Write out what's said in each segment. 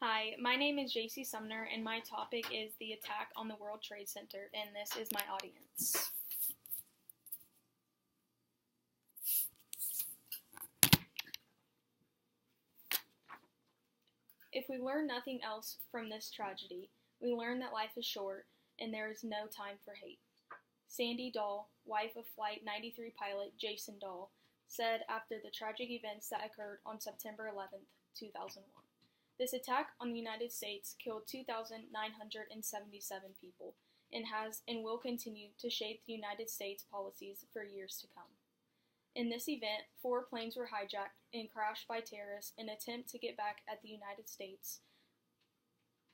Hi, my name is JC Sumner, and my topic is the attack on the World Trade Center, and this is my audience. If we learn nothing else from this tragedy, we learn that life is short and there is no time for hate. Sandy Dahl, wife of Flight 93 pilot Jason Dahl, said after the tragic events that occurred on September 11, 2001. This attack on the United States killed 2,977 people and has and will continue to shape the United States policies for years to come. In this event, 4 planes were hijacked and crashed by terrorists in an attempt to get back at the United States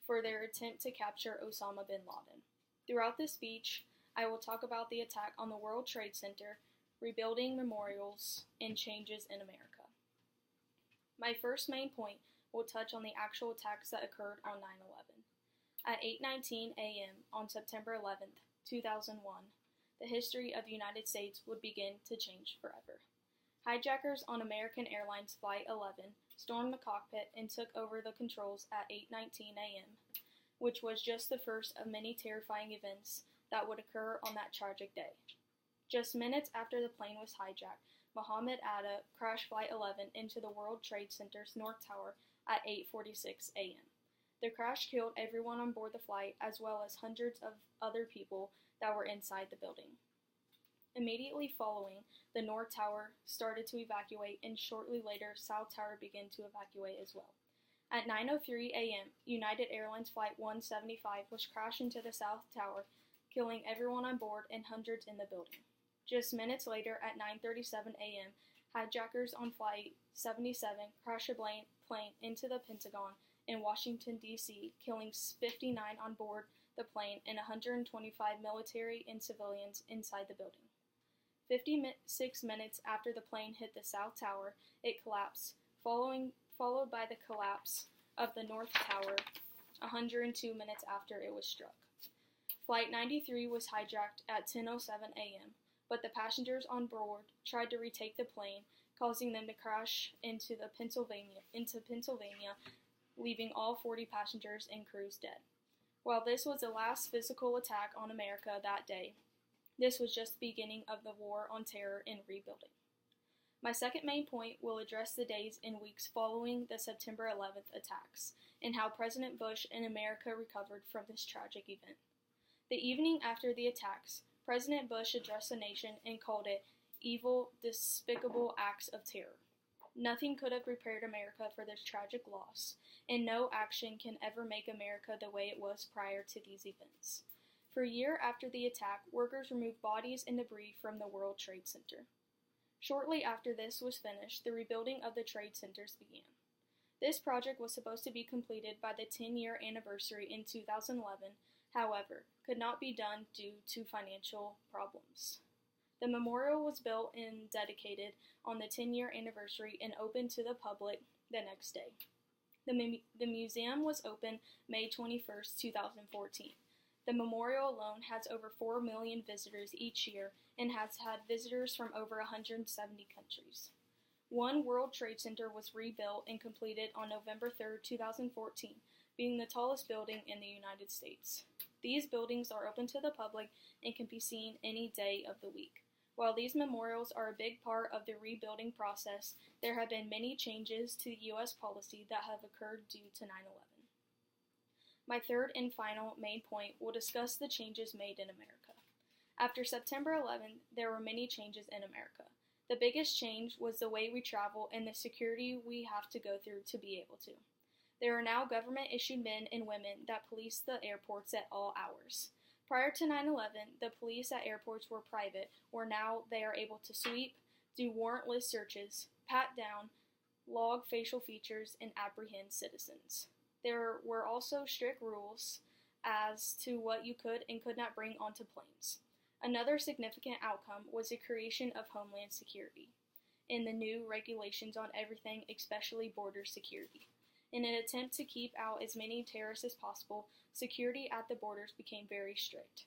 for their attempt to capture Osama bin Laden. Throughout this speech, I will talk about the attack on the World Trade Center, rebuilding memorials, and changes in America. My first main point will touch on the actual attacks that occurred on 9/11. At 8:19 a.m. on September 11, 2001, the history of the United States would begin to change forever. Hijackers on American Airlines Flight 11 stormed the cockpit and took over the controls at 8:19 a.m., which was just the first of many terrifying events that would occur on that tragic day. Just minutes after the plane was hijacked, Mohammed Atta crashed Flight 11 into the World Trade Center's North Tower at 8:46 a.m. The crash killed everyone on board the flight, as well as hundreds of other people that were inside the building. Immediately following, the North Tower started to evacuate, and shortly later, South Tower began to evacuate as well. At 9:03 a.m., United Airlines Flight 175 was crashed into the South Tower, killing everyone on board and hundreds in the building. Just minutes later, at 9:37 a.m., hijackers on Flight 77 crashed a plane into the Pentagon in Washington, D.C., killing 59 on board the plane and 125 military and civilians inside the building. 56 minutes after the plane hit the South Tower, it collapsed, followed by the collapse of the North Tower 102 minutes after it was struck. Flight 93 was hijacked at 10:07 a.m., but the passengers on board tried to retake the plane, causing them to crash into Pennsylvania, leaving all 40 passengers and crews dead. While this was the last physical attack on America that day, this was just the beginning of the war on terror and rebuilding. My second main point will address the days and weeks following the September 11th attacks and how President Bush and America recovered from this tragic event. The evening after the attacks, President Bush addressed the nation and called it evil, despicable acts of terror. Nothing could have prepared America for this tragic loss, and no action can ever make America the way it was prior to these events. For a year after the attack, workers removed bodies and debris from the World Trade Center. Shortly after this was finished, the rebuilding of the trade centers began. This project was supposed to be completed by the 10-year anniversary in 2011, however, could not be done due to financial problems. The memorial was built and dedicated on the 10-year anniversary and opened to the public the next day. The museum was opened May 21, 2014. The memorial alone has over 4 million visitors each year and has had visitors from over 170 countries. One World Trade Center was rebuilt and completed on November 3, 2014, being the tallest building in the United States. These buildings are open to the public and can be seen any day of the week. While these memorials are a big part of the rebuilding process, there have been many changes to U.S. policy that have occurred due to 9/11. My third and final main point will discuss the changes made in America. After September 11, there were many changes in America. The biggest change was the way we travel and the security we have to go through to be able to. There are now government-issued men and women that police the airports at all hours. Prior to 9/11, the police at airports were private, where now they are able to sweep, do warrantless searches, pat down, log facial features, and apprehend citizens. There were also strict rules as to what you could and could not bring onto planes. Another significant outcome was the creation of Homeland Security and the new regulations on everything, especially border security. In an attempt to keep out as many terrorists as possible, security at the borders became very strict.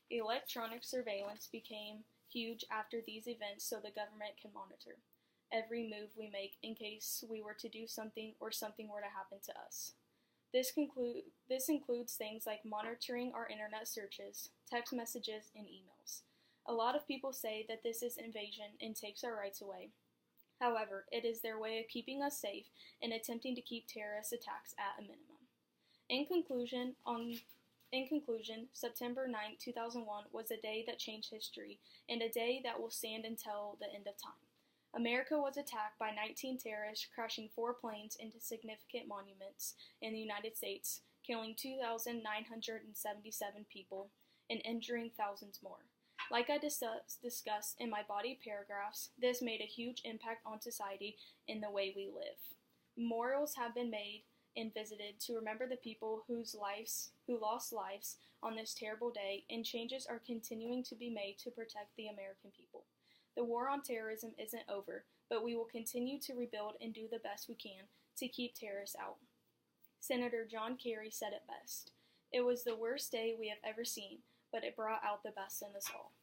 Electronic surveillance became huge after these events so the government can monitor every move we make in case we were to do something or something were to happen to us. This includes things like monitoring our internet searches, text messages, and emails. A lot of people say that this is invasion and takes our rights away. However, it is their way of keeping us safe and attempting to keep terrorist attacks at a minimum. In conclusion, September 9, 2001 was a day that changed history and a day that will stand until the end of time. America was attacked by 19 terrorists, crashing 4 planes into significant monuments in the United States, killing 2,977 people and injuring thousands more. Like I discussed in my body paragraphs, this made a huge impact on society and the way we live. Memorials have been made and visited to remember the people who lost lives on this terrible day, and changes are continuing to be made to protect the American people. The war on terrorism isn't over, but we will continue to rebuild and do the best we can to keep terrorists out. Senator John Kerry said it best. It was the worst day we have ever seen, but it brought out the best in us all.